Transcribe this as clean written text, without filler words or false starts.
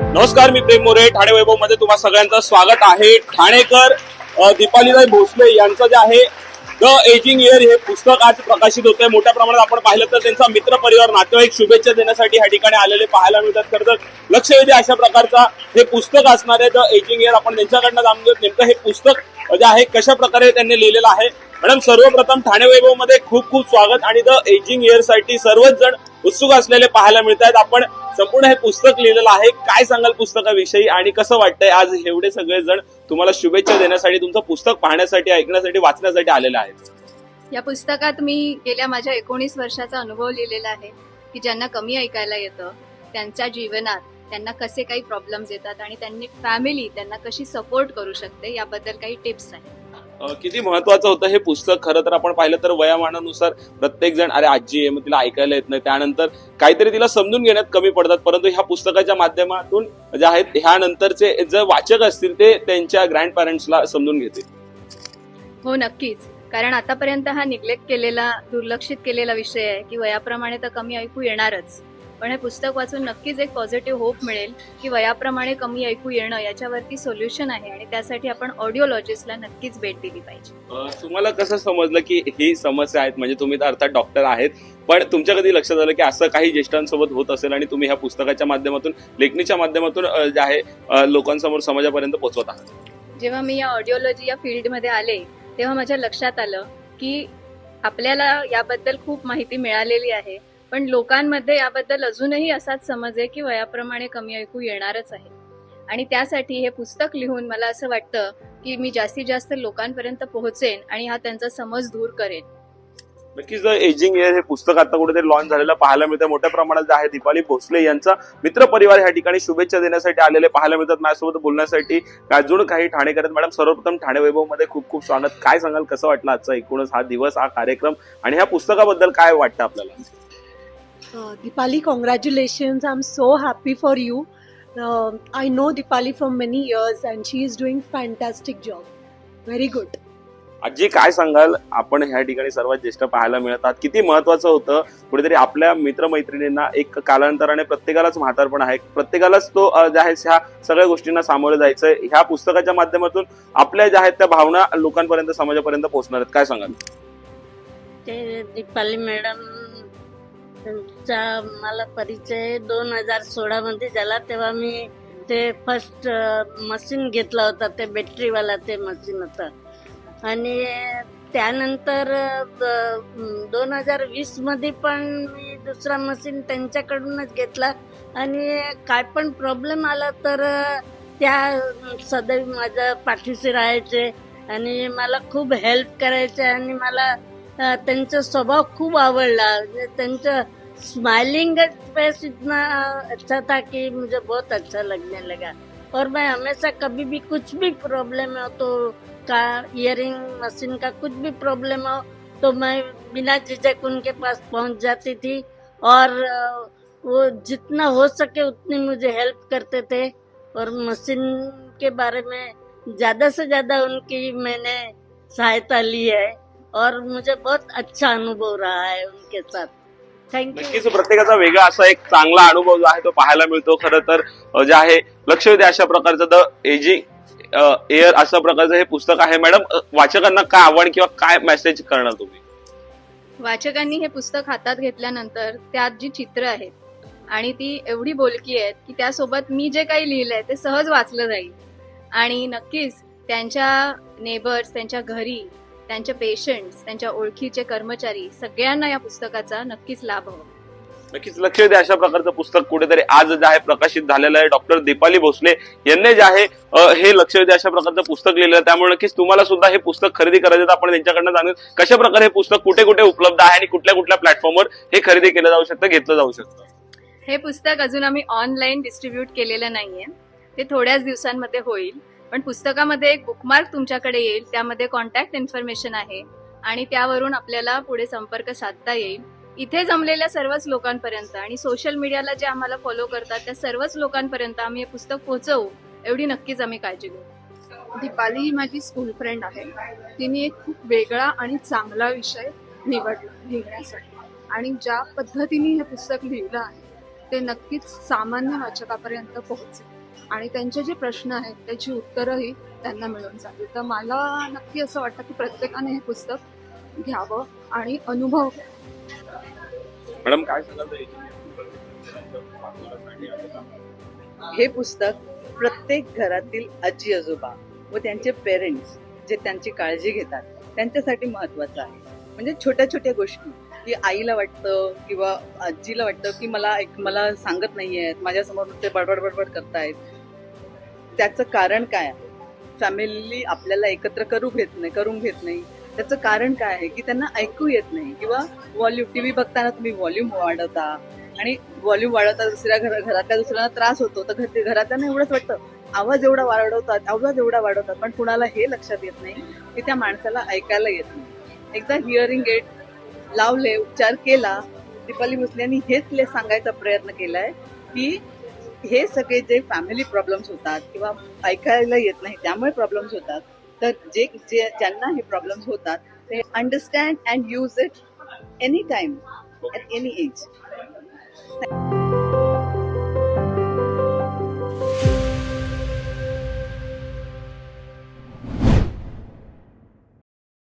नमस्कार, मी प्रेम मोरे. ठाणे वैभव मध्ये तुम्हा सगळ्यांचं स्वागत आहे. ठाणेकर दीपालीताई भोसले यांचं जे आहे द एजिंग इयर हे पुस्तक आज प्रकाशित होतंय. मोठ्या प्रमाणात आपण पाहिलं तर त्यांचा मित्र परिवार, नातेवाईक शुभेच्छा देण्यासाठी ह्या ठिकाणी आलेले पाहायला मिळतात. खरं तर लक्षवेधी अशा प्रकारचा हे पुस्तक असणार आहे द एजिंग इयर. आपण त्यांच्याकडनं जाणून घेऊ नेमकं हे पुस्तक जे आहे कशा प्रकारे त्यांनी लिहिलेलं आहे. मॅडम, सर्वप्रथम ठाणे वैभव मध्ये खूप खूप स्वागत. आणि द एजिंग इयर साठी सर्वच जण उत्सुक असलेले पाहायला मिळत आहेत. आपण संपूर्ण हे पुस्तक लिहिलेलं आहे. काय सांगाल पुस्तकाविषयी आणि कसं वाटतंय आज एवढे सगळे जण तुम्हाला शुभेच्छा देण्यासाठी, तुमचं पुस्तक पाहण्यासाठी, ऐकण्यासाठी, वाचण्यासाठी आलेले आहेत? या पुस्तकात मी गेल्या माझ्या 19 वर्षाचा अनुभव लिहिलेला आहे की ज्यांना कमी ऐकायला येतं त्यांच्या जीवनात त्यांना कसे काही प्रॉब्लेम्स येतात आणि त्यांनी फॅमिली त्यांना कशी सपोर्ट करू शकते याबद्दल काही टिप्स आहेत. किती महत्वाचं होतं हे पुस्तक. खरं तर आपण पाहिलं तर वयामानानुसार प्रत्येक जण अरे आजी आहे मग तिला ऐकायला येत नाही, त्यानंतर काहीतरी तिला समजून घेण्यात कमी पडतात. परंतु ह्या पुस्तकाच्या माध्यमातून जे आहेत ह्यानंतरचे जे वाचक असतील ते त्यांच्या ग्रँड पॅरेंट्सला समजून घेतील. हो, नक्कीच. कारण आतापर्यंत हा निग्लेक्ट केलेला, दुर्लक्षित केलेला विषय आहे की वयाप्रमाणे तर कमी ऐकू येणारच. पण हे पुस्तक वाचून नक्कीच एक पॉझिटिव्ह होप मिळेल की वयाप्रमाणे कमी ऐकू येणं याच्यावरती सोल्युशन आहे आणि त्यासाठी आपण ऑडिओलॉजिस्टला नक्कीच भेट दिली पाहिजे. तुम्हाला कसं समजलं की ही समस्या आहेत? म्हणजे तुम्ही तर अर्थात डॉक्टर आहेत, पण तुमच्या कधी लक्षात आलं की असं काही ज्येष्ठांसोबत होत असेल आणि तुम्ही ह्या पुस्तकाच्या माध्यमातून, लेखणीच्या माध्यमातून जे आहे लोकांसमोर, समाजापर्यंत पोहोचवत आहात? जेव्हा मी या ऑडिओलॉजी या फील्डमध्ये आले तेव्हा माझ्या लक्षात आलं की आपल्याला याबद्दल खूप माहिती मिळालेली आहे, पण लोकांमध्ये याबद्दल अजूनही असाच समज आहे की वयाप्रमाणे कमी ऐकू येणारच आहे. आणि त्यासाठी हे पुस्तक लिहून मला असं वाटतं की मी जास्तीत जास्त लोकांपर्यंत पोहोचेन आणि हा त्यांचा समज दूर करेन. नक्कीच एजिंग इयर हे पुस्तक आता कुठेतरी लॉन्च झालेलं पाहायला मिळतं. मोठ्या प्रमाणात जे आहे दीपाली भोसले यांचा मित्र परिवार ह्या ठिकाणी शुभेच्छा देण्यासाठी आलेले पाहायला मिळतात. माझ्यासोबत बोलण्यासाठी अजून काही ठाणेकर आहेत. मॅडम, सर्वप्रथम ठाणे वैभव मध्ये खूप खूप स्वागत. काय सांगाल, कसं वाटलं आजचा एकूणच हा दिवस, हा कार्यक्रम आणि ह्या पुस्तकाबद्दल काय वाटतं आपल्याला? Dipali, congratulations. I'm so happy for you. I know Dipali from many years and she is doing fantastic job. Very good. आजी, काय सांगाल? आपण ह्या ठिकाणी सर्वात ज्येष्ठ पाहायला मिळतात. किती महत्वाचं होतं कुठेतरी आपल्या मित्रमैत्रिणींना एक कालांतराने प्रत्येकालाच म्हातारपण आहे, प्रत्येकालाच तो जे आहे ह्या सगळ्या गोष्टींना सामोरं जायचंय. ह्या पुस्तकाच्या माध्यमातून आपल्या ज्या आहेत त्या भावना लोकांपर्यंत, समाजापर्यंत पोहोचणार आहेत. काय सांगाल? ते दीपाली मॅडम त्यांचा मला परिचय 2016 मध्ये झाला. तेव्हा मी ते फर्स्ट मशीन घेतला होता, ते बॅटरीवाला ते मशीन होतं. आणि त्यानंतर 2020 मध्ये पण मी दुसरा मशीन त्यांच्याकडूनच घेतला. आणि काय पण प्रॉब्लेम आला तर त्या सदैव माझ्या पाठीशी राहायचे आणि मला खूप हेल्प करायचे. आणि मला त्यांचा स्वभाव खूप आवडला. त्यांचा स्माइलिंग फेस इतना अच्छा था कि मुझे बहुत अच्छा लगने लगा. और मैं हमेशा कभी भी कुछ भी प्रॉब्लम हो तो का इयरिंग मशीन का कुछ भी प्रॉब्लम हो तो मैं बिना झिझक उनके पास पहुंच जाती थी. और वो जितना हो सके उतनी मुझे हेल्प करते थे. और मशीन के बारे में ज़्यादा से ज़्यादा उनकी मैंने सहायता ली है और मुझे बहुत अच्छा अनुभव रहा है उनके साथ. थँक्यू. नक्कीच प्रत्येकाचा वेगळा असा एक चांगला अनुभव जो आहे तो पाहायला मिळतो. खरं तर जे आहे लक्ष द्या अशा प्रकारचं द एजिंग इयर अशा प्रकारचं हे पुस्तक आहे. मॅडम, वाचकांना काय आव्हान किंवा काय मेसेज करणार तुम्ही? वाचकांनी हे पुस्तक हातात घेतल्यानंतर त्यात जी चित्र आहेत आणि ती एवढी बोलकी आहेत की त्यासोबत मी जे काही लिहिलंय ते सहज वाचलं जाईल. आणि नक्कीच त्यांच्या नेबर्स, त्यांच्या घरी, त्यांचे पेशंट्स, त्यांच्या ओळखीचे कर्मचारी सगळ्यांना या पुस्तकाचा नक्कीच लाभ हवा. नक्कीच लक्ष द्या अशा प्रकारचं पुस्तक कुठेतरी आज जे आहे प्रकाशित झालेलं आहे. डॉक्टर दीपाली भोसले यांनी जे आहे हे लक्ष द्या अशा प्रकारचं पुस्तक लिहिलं आहे. त्यामुळे नक्कीच तुम्हाला सुद्धा हे पुस्तक खरेदी करायचं तर आपण त्यांच्याकडनं जाणून कशा प्रकारे हे पुस्तक कुठे कुठे उपलब्ध आहे आणि कुठल्या कुठल्या प्लॅटफॉर्मवर हे खरेदी केलं जाऊ शकतं, घेतलं जाऊ शकतं. हे पुस्तक अजून आम्ही ऑनलाईन डिस्ट्रीब्यूट केलेलं नाहीये, ते थोड्याच दिवसांमध्ये होईल. पण पुस्तकामध्ये एक बुकमार्क तुमच्याकडे येईल, त्यामध्ये कॉन्टॅक्ट इन्फॉर्मेशन आहे आणि त्यावरून आपल्याला पुढे संपर्क साधता येईल. इथे जमलेल्या सर्वच लोकांपर्यंत आणि सोशल मीडियाला जे आम्हाला फॉलो करतात त्या सर्वच लोकांपर्यंत आम्ही हे पुस्तक पोहोचवू एवढी नक्कीच आम्ही काळजी घेऊ. दीपाली ही माझी स्कूल फ्रेंड आहे. तिने एक खूप वेगळा आणि चांगला विषय निवडला लिहिण्यासाठी आणि ज्या पद्धतीने हे पुस्तक लिहिलं आहे ते नक्कीच सामान्य वाचकापर्यंत पोहोचेल. आणि त्यांचे जे प्रश्न आहेत त्याची उत्तरंही त्यांना मिळून जातील. तर मला नक्की असं वाटतं की प्रत्येकाने हे पुस्तक घ्यावं आणि अनुभव घ्यावा. मॅडम काय सांगाल हे पुस्तक प्रत्येक घरातील आजी आजोबा व त्यांचे पेरेंट्स जे त्यांची काळजी घेतात त्यांच्यासाठी महत्वाचं आहे. म्हणजे छोट्या छोट्या गोष्टी की आईला वाटतं किंवा आजीला वाटतं की मला सांगत नाहीयेत, माझ्यासमोर ते बडबड बडबड करतायत. त्याचं कारण काय आहे? फॅमिली आपल्याला एकत्र करून घेत नाही. त्याचं कारण काय आहे की त्यांना ऐकू येत नाही किंवा टीव्ही बघताना तुम्ही व्हॉल्यूम वाढवता आणि व्हॉल्यूम वाढवता घरातल्या दुसऱ्यांना त्रास होतो, तर घरातल्यांना एवढंच वाटतं आवाज एवढा वाढवतात पण कुणाला हे लक्षात येत नाही की त्या माणसाला ऐकायला येत नाही. एकदा हिअरिंग एड लावले, उपचार केला, दीपाली भोसले यांनी हेच सांगायचा प्रयत्न केलाय की हे सगळे जे फॅमिली प्रॉब्लेम्स होतात किंवा ऐकायला येत नाही त्यामुळे प्रॉब्लेम्स होतात, तर ज्यांना हे प्रॉब्लेम्स होतात ते understand and use it any time at any age.